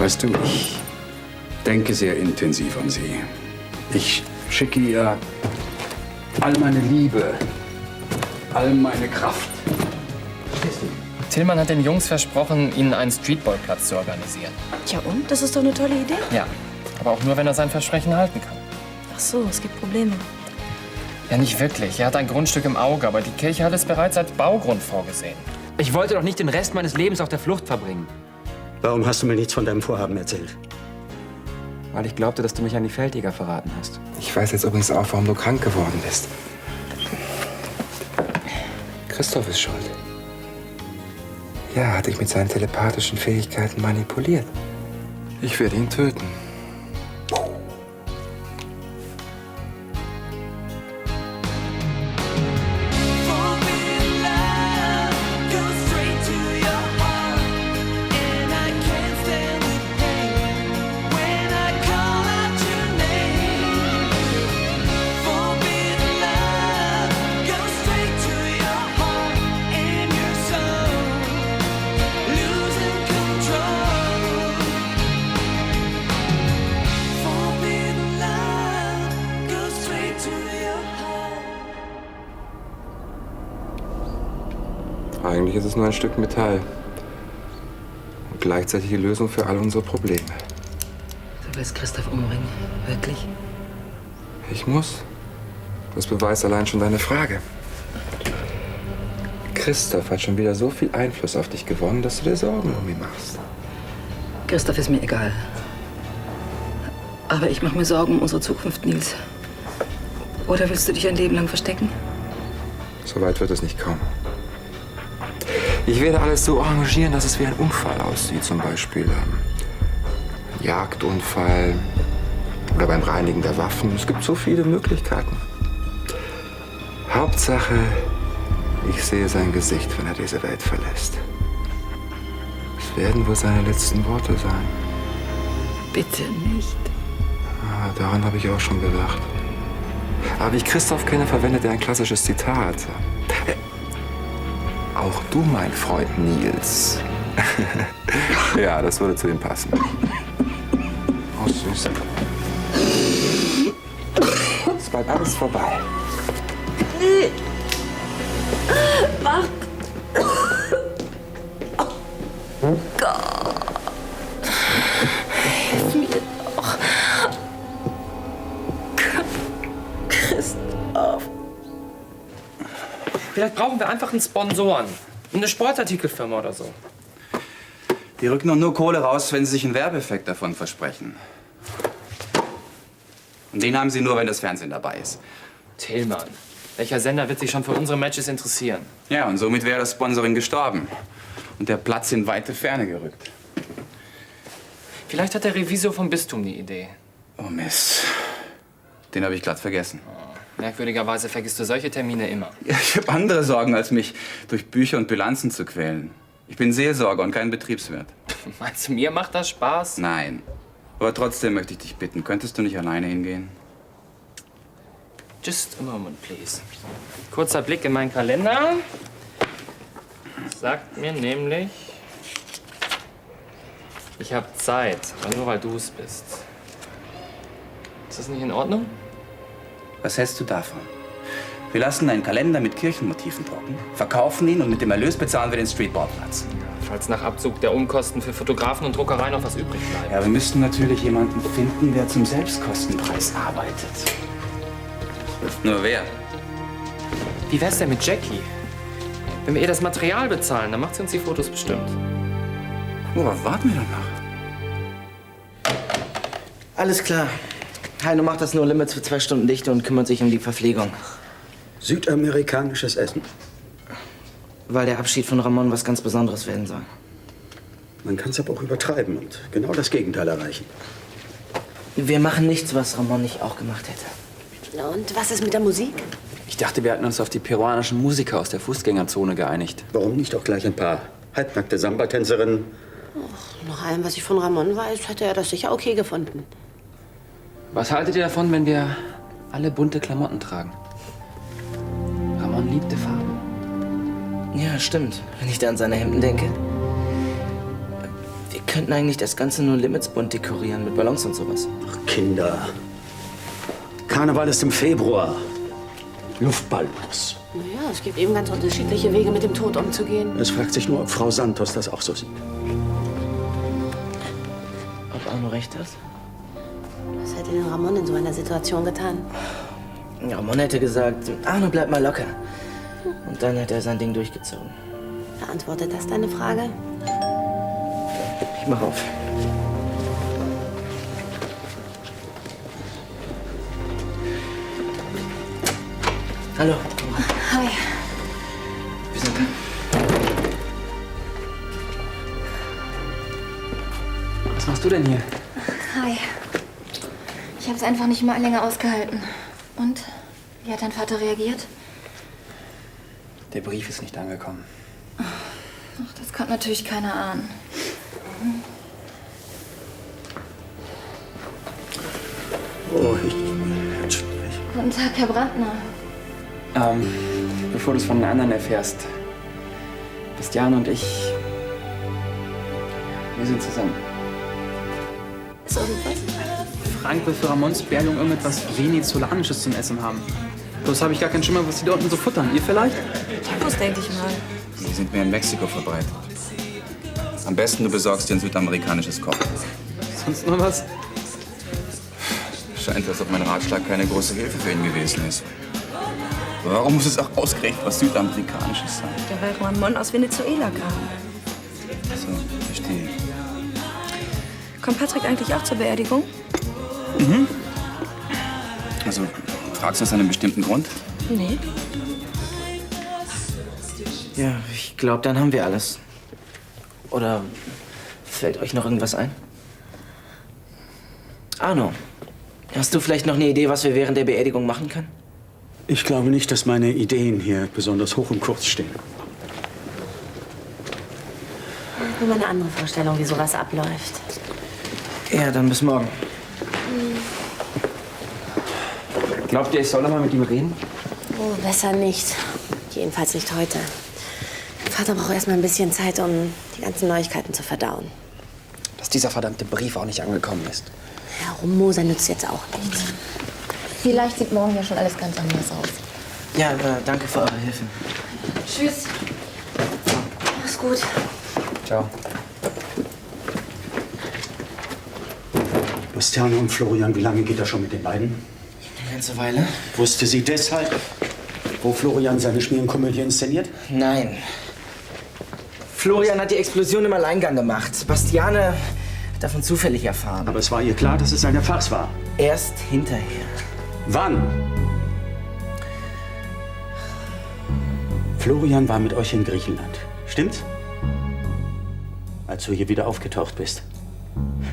Weißt du, ich denke sehr intensiv an Sie. Ich schicke ihr all meine Liebe, all meine Kraft. Verstehst du? Tillmann hat den Jungs versprochen, ihnen einen Streetballplatz zu organisieren. Tja und? Das ist doch eine tolle Idee. Ja, aber auch nur, wenn er sein Versprechen halten kann. Ach so, es gibt Probleme. Ja, nicht wirklich. Er hat ein Grundstück im Auge, aber die Kirche hat es bereits als Baugrund vorgesehen. Ich wollte doch nicht den Rest meines Lebens auf der Flucht verbringen. Warum hast du mir nichts von deinem Vorhaben erzählt? Weil ich glaubte, dass du mich an die Feldjäger verraten hast. Ich weiß jetzt übrigens auch, warum du krank geworden bist. Christoph ist schuld. Ja, hat dich mit seinen telepathischen Fähigkeiten manipuliert. Ich werde ihn töten. Eigentlich ist es nur ein Stück Metall. Und gleichzeitig die Lösung für all unsere Probleme. Du willst Christoph umbringen? Wirklich? Ich muss. Das beweist allein schon deine Frage. Christoph hat schon wieder so viel Einfluss auf dich gewonnen, dass du dir Sorgen um ihn machst. Christoph ist mir egal. Aber ich mache mir Sorgen um unsere Zukunft, Nils. Oder willst du dich ein Leben lang verstecken? So weit wird es nicht kommen. Ich werde alles so arrangieren, dass es wie ein Unfall aussieht. Zum Beispiel ein Jagdunfall oder beim Reinigen der Waffen. Es gibt so viele Möglichkeiten. Hauptsache, ich sehe sein Gesicht, wenn er diese Welt verlässt. Es werden wohl seine letzten Worte sein. Bitte nicht. Ah, daran habe ich auch schon gedacht. Aber wie ich Christoph kenne, verwendet er ein klassisches Zitat. Auch du, mein Freund Nils. Ja, das würde zu ihm passen. Oh, Süße. Ist bald alles vorbei. Nee. Mach. Oh Gott. Hilf mir doch. Christoph. Vielleicht brauchen wir einfach einen Sponsoren. Eine Sportartikelfirma oder so. Die rücken doch nur Kohle raus, wenn sie sich einen Werbeeffekt davon versprechen. Und den haben sie nur, wenn das Fernsehen dabei ist. Tillmann, welcher Sender wird sich schon für unsere Matches interessieren? Ja, und somit wäre das Sponsoring gestorben. Und der Platz in weite Ferne gerückt. Vielleicht hat der Revisor vom Bistum eine Idee. Oh Mist. Den habe ich glatt vergessen. Merkwürdigerweise vergisst du solche Termine immer. Ja, ich habe andere Sorgen, als mich durch Bücher und Bilanzen zu quälen. Ich bin Seelsorger und kein Betriebswirt. Meinst du, mir macht das Spaß? Nein. Aber trotzdem möchte ich dich bitten, könntest du nicht alleine hingehen? Just a moment, please. Kurzer Blick in meinen Kalender. Sagt mir nämlich, ich habe Zeit, aber nur weil du es bist. Ist das nicht in Ordnung? Was hältst du davon? Wir lassen einen Kalender mit Kirchenmotiven drucken, verkaufen ihn und mit dem Erlös bezahlen wir den Streetballplatz. Falls nach Abzug der Umkosten für Fotografen und Druckerei noch was übrig bleibt. Ja, wir müssten natürlich jemanden finden, der zum Selbstkostenpreis arbeitet. Nur wer? Wie wär's denn mit Jackie? Wenn wir ihr das Material bezahlen, dann macht sie uns die Fotos bestimmt. Oh, aber warten wir doch noch. Alles klar. Heino macht das nur Limits für 2 Stunden dicht und kümmert sich um die Verpflegung. Südamerikanisches Essen? Weil der Abschied von Ramon was ganz Besonderes werden soll. Man kann es aber auch übertreiben und genau das Gegenteil erreichen. Wir machen nichts, was Ramon nicht auch gemacht hätte. Und was ist mit der Musik? Ich dachte, wir hatten uns auf die peruanischen Musiker aus der Fußgängerzone geeinigt. Warum nicht auch gleich ein paar halbnackte Samba-Tänzerinnen? Nach allem, was ich von Ramon weiß, hätte er das sicher okay gefunden. Was haltet ihr davon, wenn wir alle bunte Klamotten tragen? Ramon liebte Farben. Ja, stimmt. Wenn ich da an seine Hemden denke. Wir könnten eigentlich das ganze No Limits bunt dekorieren mit Ballons und sowas. Ach, Kinder. Karneval ist im Februar. Luftballons. Naja, es gibt eben ganz unterschiedliche Wege, mit dem Tod umzugehen. Es fragt sich nur, ob Frau Santos das auch so sieht. Ob Arno recht hat? Was hätte denn Ramon in so einer Situation getan? Ramon hätte gesagt, Arno, bleib mal locker. Und dann hätte er sein Ding durchgezogen. Beantwortet das deine Frage? Ich mach auf. Hallo. Hi. Wir sind da. Was machst du denn hier? Hi. Ich habe es einfach nicht mal länger ausgehalten. Und? Wie hat dein Vater reagiert? Der Brief ist nicht angekommen. Ach, das konnte natürlich keiner ahnen. Oh, Guten Tag, Herr Brandner. Bevor du es von den anderen erfährst. Bastiane und ich, wir sind zusammen. Ist irgendwas? Frank will für Ramons Beerdigung irgendetwas Venezolanisches zum Essen haben. Bloß habe ich gar keinen Schimmer, was die da unten so futtern. Ihr vielleicht? Tacos, denke ich mal. Die sind mehr in Mexiko verbreitet. Am besten, du besorgst dir ein südamerikanisches Koch. Sonst noch was? Scheint, als ob mein Ratschlag keine große Hilfe für ihn gewesen ist. Aber warum muss es auch ausgerechnet was Südamerikanisches sein? Der weil Ramon aus Venezuela kam. So, verstehe. Kommt Patrick eigentlich auch zur Beerdigung? Also, fragst du aus einem bestimmten Grund? Nee. Ja, ich glaube, dann haben wir alles. Oder fällt euch noch irgendwas ein? Arno, hast du vielleicht noch eine Idee, was wir während der Beerdigung machen können? Ich glaube nicht, dass meine Ideen hier besonders hoch im Kurs stehen. Nur eine andere Vorstellung, wie sowas abläuft. Ja, dann bis morgen. Glaubt ihr, ich soll noch mal mit ihm reden? Oh, besser nicht. Jedenfalls nicht heute. Mein Vater braucht erst mal ein bisschen Zeit, um die ganzen Neuigkeiten zu verdauen. Dass dieser verdammte Brief auch nicht angekommen ist. Ja, rummosern nützt jetzt auch nichts. Vielleicht sieht morgen ja schon alles ganz anders aus. Ja, danke für eure Hilfe. Tschüss. Mach's gut. Ciao. Bastiane und Florian, wie lange geht das schon mit den beiden? Eine ganze Weile? Wusste sie deshalb, wo Florian seine Schmierenkomödie inszeniert? Nein. Florian hat die Explosion im Alleingang gemacht. Bastiane hat davon zufällig erfahren. Aber es war ihr klar, dass es eine Farce war. Erst hinterher. Wann? Florian war mit euch in Griechenland. Stimmt's? Als du hier wieder aufgetaucht bist.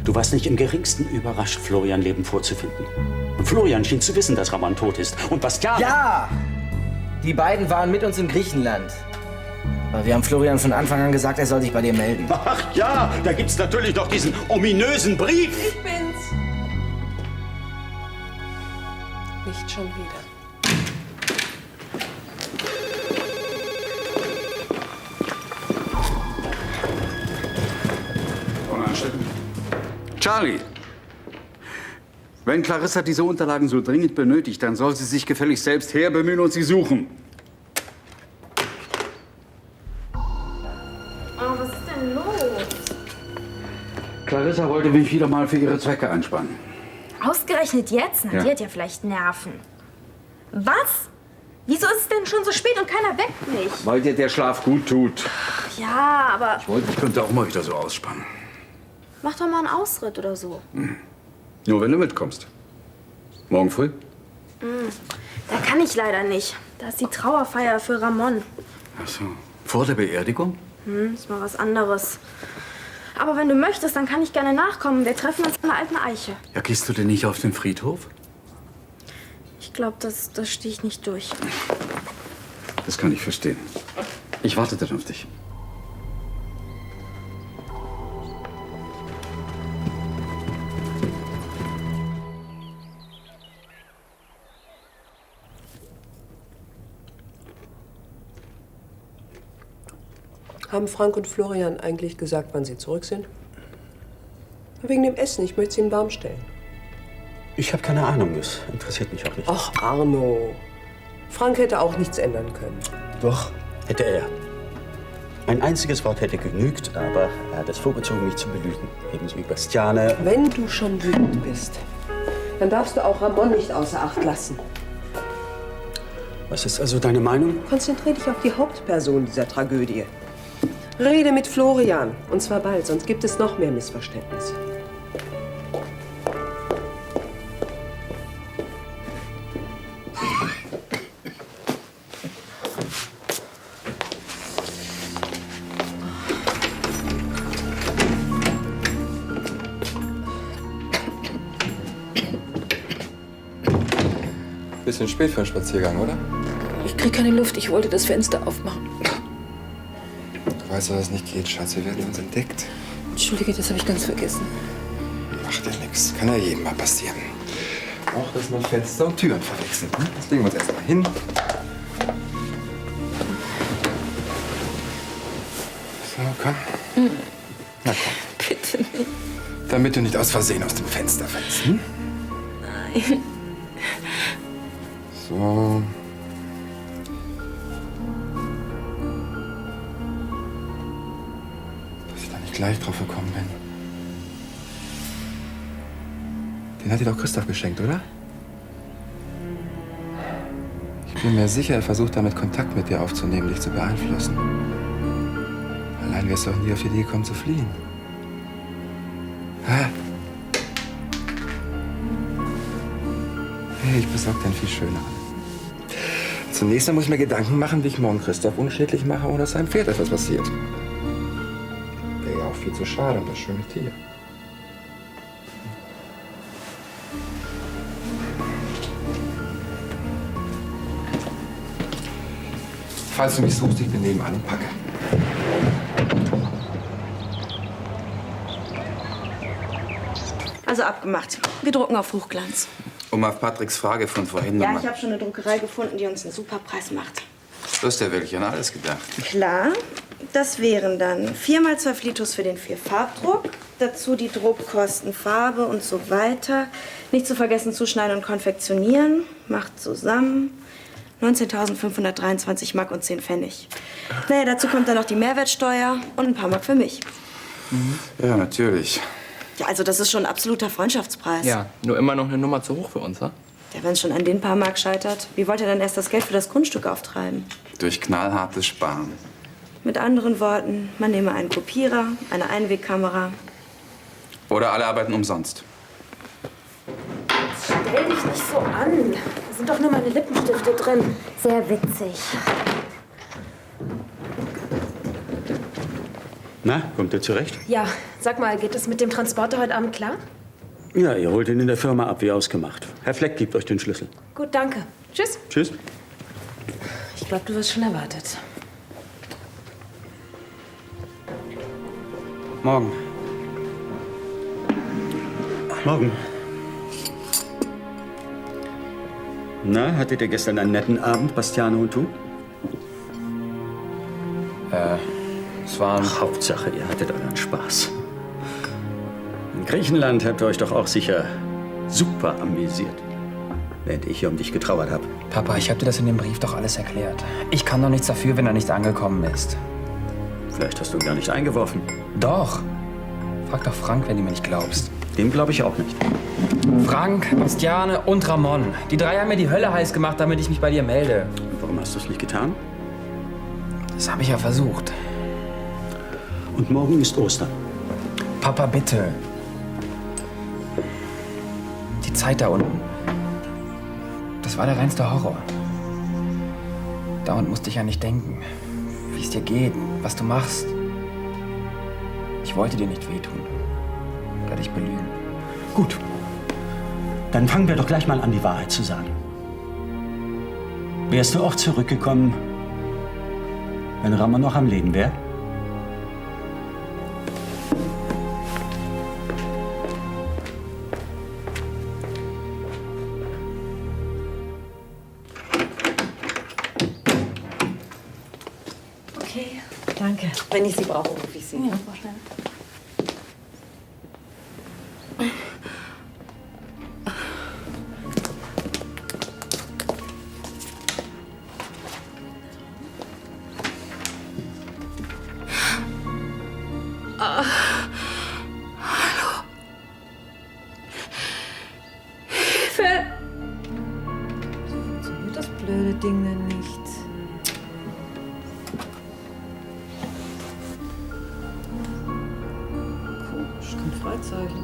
Du warst nicht im Geringsten überrascht, Florian lebend vorzufinden. Und Florian schien zu wissen, dass Ramon tot ist. Und Bastiane... Ja! Die beiden waren mit uns in Griechenland. Aber wir haben Florian von Anfang an gesagt, er soll sich bei dir melden. Ach ja, da gibt's natürlich noch diesen ominösen Brief. Ich bin's. Nicht schon wieder. Charlie, wenn Clarissa diese Unterlagen so dringend benötigt, dann soll sie sich gefälligst selbst herbemühen und sie suchen. Oh, was ist denn los? Clarissa wollte mich wieder mal für ihre Zwecke einspannen. Ausgerechnet jetzt? Na, Ja. die hat ja vielleicht Nerven. Was? Wieso ist es denn schon so spät und keiner weckt mich? Weil dir der Schlaf gut tut. Ja, aber Ich könnte auch mal wieder so ausspannen. mach doch mal einen Ausritt oder so. Nur wenn du mitkommst. Morgen früh? Da kann ich leider nicht. Da ist die Trauerfeier für Ramon. Ach so. Vor der Beerdigung? Ist mal was anderes. Aber wenn du möchtest, dann kann ich gerne nachkommen. Wir treffen uns an der alten Eiche. Ja, gehst du denn nicht auf den Friedhof? Ich glaube, das stehe ich nicht durch. Das kann ich verstehen. Ich warte dann auf dich. Haben Frank und Florian eigentlich gesagt, wann sie zurück sind? Wegen dem Essen. Ich möchte es Ihnen warm stellen. Ich habe keine Ahnung, das interessiert mich auch nicht. Ach, Arno. Frank hätte auch nichts ändern können. Doch, hätte er. Ein einziges Wort hätte genügt, aber er hat es vorgezogen, mich zu belügen. Ebenso wie Bastiane. Wenn du schon wütend bist, dann darfst du auch Ramon nicht außer Acht lassen. Was ist also deine Meinung? Konzentrier dich auf die Hauptperson dieser Tragödie. Rede mit Florian. Und zwar bald, sonst gibt es noch mehr Missverständnisse. Bisschen spät für einen Spaziergang, oder? Ich krieg keine Luft. Ich wollte das Fenster aufmachen. Du weißt, dass es nicht geht, Schatz. Wir werden uns entdeckt. Entschuldige, das habe ich ganz vergessen. Macht ja nichts. Kann ja jedem mal passieren. Auch, dass man Fenster und Türen verwechselt. Ne? Das legen wir uns erst mal hin. So, komm. Na komm. Bitte nicht. Damit du nicht aus Versehen aus dem Fenster fällst. Hm? Nein. So. Dass ich da nicht gleich drauf gekommen bin. Den hat dir doch Christoph geschenkt, oder? Ich bin mir sicher, er versucht damit Kontakt mit dir aufzunehmen, dich zu beeinflussen. Allein wärst du auch nie auf die Idee gekommen zu fliehen. Hä? Hey, ich besorge dir einen viel schöneren. Zunächst einmal muss ich mir Gedanken machen, wie ich morgen Christoph unschädlich mache, ohne dass seinem Pferd etwas passiert. Wäre ja auch viel zu schade um das schöne Tier. Falls du mich suchst, ich bin nebenan und packe. Also abgemacht. Wir drucken auf Hochglanz. Um auf Patricks Frage von vorhin Ja, nochmal. ich habe schon eine Druckerei gefunden, die uns einen super Preis macht. Du hast ja wirklich an alles gedacht. Klar, das wären dann 4x2 Flitus für den 4-Farbdruck. Dazu die Druckkosten, Farbe und so weiter. Nicht zu vergessen zuschneiden und konfektionieren. Macht zusammen 19.523 Mark und 10 Pfennig. Naja, dazu kommt dann noch die Mehrwertsteuer und ein paar Mark für mich. Ja, natürlich. Ja, also das ist schon ein absoluter Freundschaftspreis. Ja, nur immer noch eine Nummer zu hoch für uns, ha? Ja, wenn es schon an den paar Mark scheitert, wie wollt ihr dann erst das Geld für das Grundstück auftreiben? Durch knallhartes Sparen. Mit anderen Worten, man nehme einen Kopierer, eine Einwegkamera. Oder alle arbeiten umsonst. Stell dich nicht so an. Da sind doch nur meine Lippenstifte drin. Sehr witzig. Na, kommt ihr zurecht? Ja, sag mal, geht es mit dem Transporter heute Abend klar? Ja, ihr holt ihn in der Firma ab, wie ausgemacht. Herr Fleck gibt euch den Schlüssel. Gut, danke. Tschüss. Tschüss. Ich glaube, du wirst schon erwartet. Morgen. Morgen. Na, hattet ihr gestern einen netten Abend, Bastiane und du? Es war Hauptsache, ihr hattet euren Spaß. In Griechenland habt ihr euch doch auch sicher super amüsiert, während ich hier um dich getrauert habe. Papa, ich habe dir das in dem Brief doch alles erklärt. Ich kann doch nichts dafür, wenn er nicht angekommen ist. Vielleicht hast du ihn gar nicht eingeworfen. Doch. Frag doch Frank, wenn du mir nicht glaubst. Dem glaube ich auch nicht. Frank, Bastiane und Ramon. Die drei haben mir die Hölle heiß gemacht, damit ich mich bei dir melde. Und warum hast du es nicht getan? Das habe ich ja versucht. Und morgen ist Ostern. Papa, bitte. Die Zeit da unten. Das war der reinste Horror. Dauernd musste ich ja nicht denken, wie es dir geht, was du machst. Ich wollte dir nicht wehtun. Oder dich belügen. Gut. Dann fangen wir doch gleich mal an, die Wahrheit zu sagen. Wärst du auch zurückgekommen, wenn Ramon noch am Leben wäre? Okay, danke. Wenn ich Sie brauche, rufe ich Sie. Ja, Hallo. Hilfe! Funktioniert das blöde Ding denn nicht? Komisch, kein Freizeichen.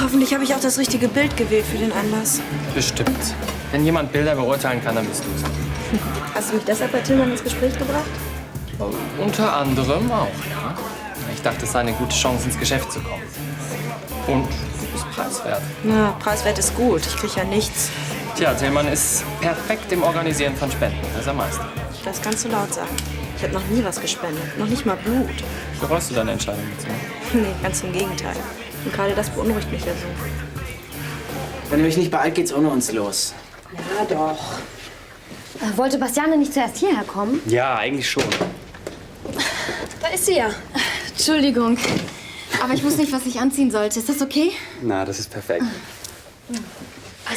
Hoffentlich habe ich auch das richtige Bild gewählt für den Anlass. Bestimmt. Wenn jemand Bilder beurteilen kann, dann bist du's. Hast du mich deshalb bei Tillmann ins Gespräch gebracht? Unter anderem auch, ja. Ich dachte, es sei eine gute Chance, ins Geschäft zu kommen. Und ist preiswert. Na, preiswert ist gut. Ich kriege ja nichts. Tja, Tillmann ist perfekt im Organisieren von Spenden. Das ist er Meister. Das kannst du laut sagen. Ich habe noch nie was gespendet. Noch nicht mal Blut. Bereust du deine Entscheidung dazu? Nee, ganz im Gegenteil. Und gerade das beunruhigt mich ja so. Wenn ihr euch nicht beeilt, geht's ohne uns los. Ja, doch. Wollte Bastiane nicht zuerst hierher kommen? Ja, eigentlich schon. Da ist sie ja. Entschuldigung. Aber ich wusste nicht, was ich anziehen sollte. Ist das okay? Na, das ist perfekt.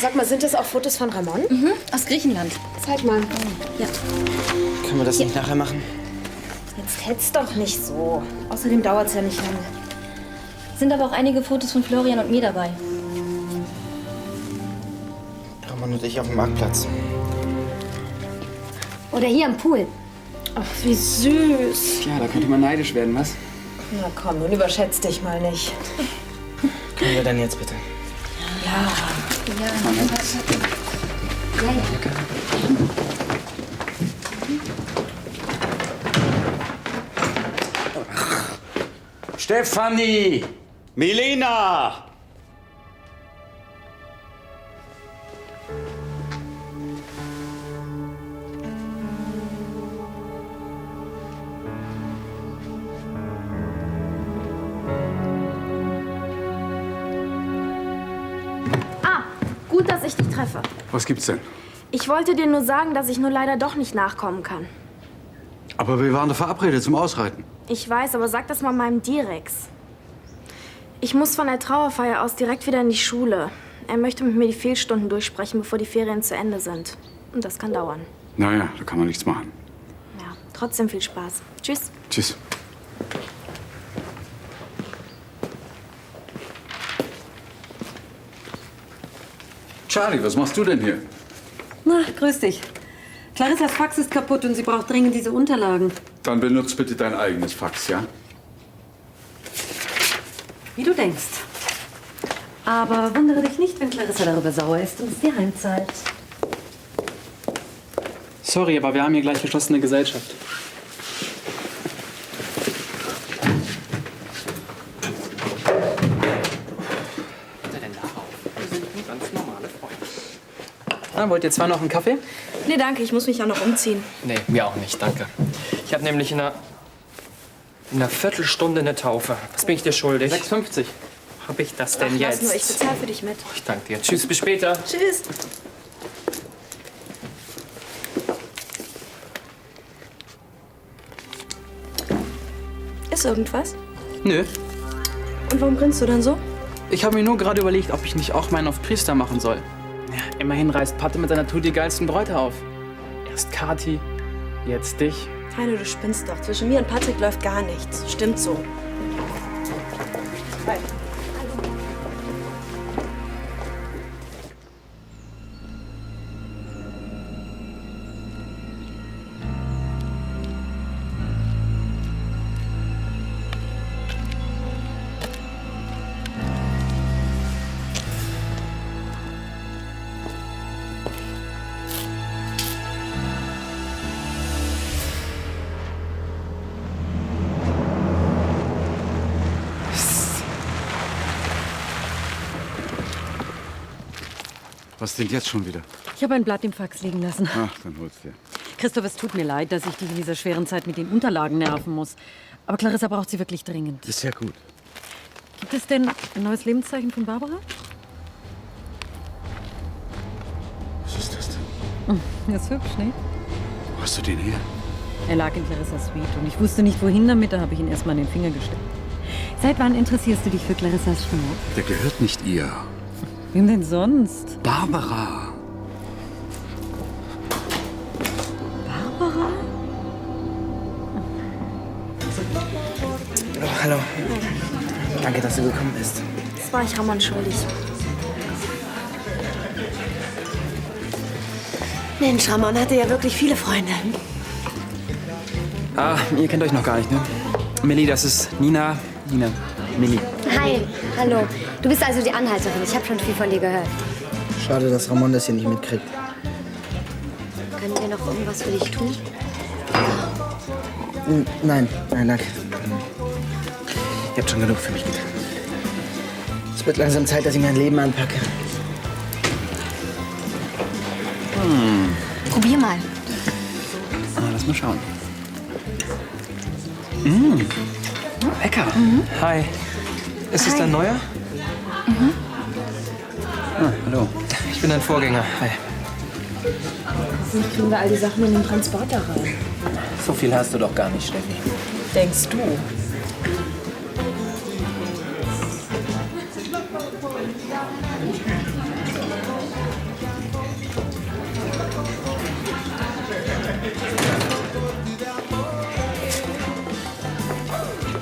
Sag mal, sind das auch Fotos von Ramon? Mhm, aus Griechenland. Zeig mal. Ja. Können wir das nicht nachher machen? Jetzt hetzt doch nicht so. Außerdem dauert es ja nicht lange. Sind aber auch einige Fotos von Florian und mir dabei. Ramon und ich auf dem Marktplatz. Oder hier am Pool. Ach, wie süß. Ja, da könnte man neidisch werden, was? Na komm, nun überschätz dich mal nicht. Können wir denn jetzt bitte? Ja. Stefanie! Milena! Gut, dass ich dich treffe. Was gibt's denn? Ich wollte dir nur sagen, dass ich nur leider doch nicht nachkommen kann. Aber wir waren doch verabredet zum Ausreiten. Ich weiß, aber sag das mal meinem Direx. Ich muss von der Trauerfeier aus direkt wieder in die Schule. Er möchte mit mir die Fehlstunden durchsprechen, bevor die Ferien zu Ende sind. Und das kann dauern. Naja, da kann man nichts machen. Ja, trotzdem viel Spaß. Tschüss. Tschüss. Charlie, was machst du denn hier? Na, grüß dich. Clarissas Fax ist kaputt und sie braucht dringend diese Unterlagen. Dann benutzt bitte dein eigenes Fax, ja? Wie du denkst. Aber wundere dich nicht, wenn Clarissa darüber sauer ist und es dir heimzahlt. Sorry, aber wir haben hier gleich geschlossene Gesellschaft. Na, wollt ihr zwar noch einen Kaffee? Nee, danke. Ich muss mich ja noch umziehen. Nee, mir auch nicht, danke. Ich habe nämlich in einer Viertelstunde eine Taufe. Was bin ich dir schuldig? 6,50. Hab ich das denn Ach, lass jetzt? nur, ich bezahle für dich mit. Ich danke dir. Tschüss, bis später. Tschüss. Ist irgendwas? Nö. Und warum grinst du denn so? Ich habe mir nur gerade überlegt, ob ich nicht auch meinen auf Priester machen soll. Ja, immerhin reißt Patte mit seiner Tour die geilsten Bräute auf. Erst Kati, jetzt dich. Heino, du spinnst doch. Zwischen mir und Patrick läuft gar nichts. Stimmt so. Hi. Was denn jetzt schon wieder? Ich habe ein Blatt im Fax liegen lassen. Ach, dann hol's dir. Christoph, es tut mir leid, dass ich dich in dieser schweren Zeit mit den Unterlagen nerven muss. Aber Clarissa braucht sie wirklich dringend. Ist ja gut. Gibt es denn ein neues Lebenszeichen von Barbara? Was ist das denn? Das ist hübsch, ne? Wo hast du den her? Er lag in Clarissas Suite und ich wusste nicht, wohin damit. Da habe ich ihn erst mal an den Finger gesteckt. Seit wann interessierst du dich für Clarissas Schmuck? Der gehört nicht ihr. Wem denn sonst? Barbara. Barbara? Oh, hallo. Danke, dass du gekommen bist. Das war ich Ramon schuldig. Mensch, Ramon hatte ja wirklich viele Freunde. Ah, ihr kennt euch noch gar nicht, ne? Millie, das ist Nina. Millie. Hi, hallo. Du bist also die Anhalterin. Ich habe schon viel von dir gehört. Schade, dass Ramon das hier nicht mitkriegt. Können wir noch irgendwas für dich tun? Nein, danke. Ihr habt schon genug für mich getan. Es wird langsam Zeit, dass ich mein Leben anpacke. Probier mal. Lass mal schauen. Lecker. Hi. Ist es dein neuer? Hallo. Ich bin dein Vorgänger. Hi. Wie kriegen wir all die Sachen in den Transporter rein? So viel hast du doch gar nicht, Steffi. Denkst du?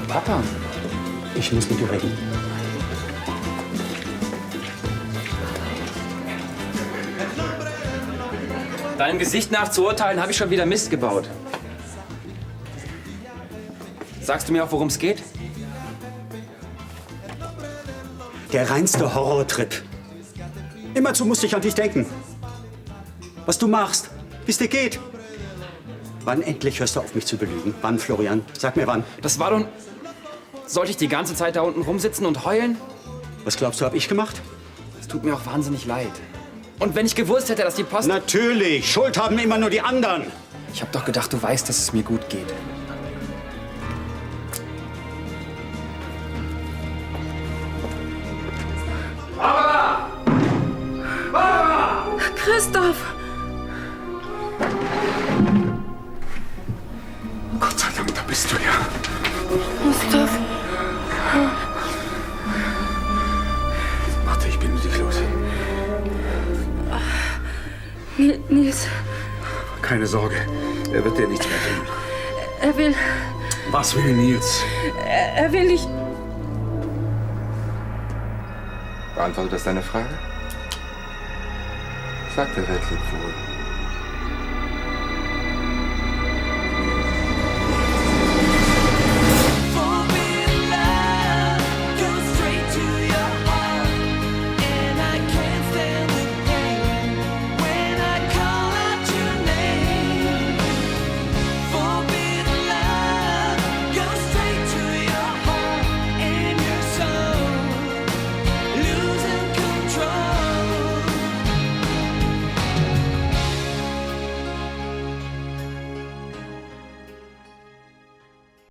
Papa, ich muss mit dir reden. Deinem Gesicht nach zu urteilen, habe ich schon wieder Mist gebaut. Sagst du mir auch, worum es geht? Der reinste Horrortrip. Immerzu musste ich an dich denken. Was du machst, wie es dir geht. Wann endlich hörst du auf, mich zu belügen? Wann, Florian? Sag mir wann. Das war doch... Sollte ich die ganze Zeit da unten rumsitzen und heulen? Was glaubst du, habe ich gemacht? Es tut mir auch wahnsinnig leid. Und wenn ich gewusst hätte, dass die Post... Natürlich! Schuld haben immer nur die anderen! Ich habe doch gedacht, du weißt, dass es mir gut geht. Barbara! Barbara! Christoph! Gott sei Dank, da bist du ja. Gustav? Warte, ich bin mit dich los. Nils, Keine Sorge, er wird dir nichts mehr tun. er will... Was will Nils? Er will nicht... Beantwortet das deine Frage? Sagt der Welt lebt wohl.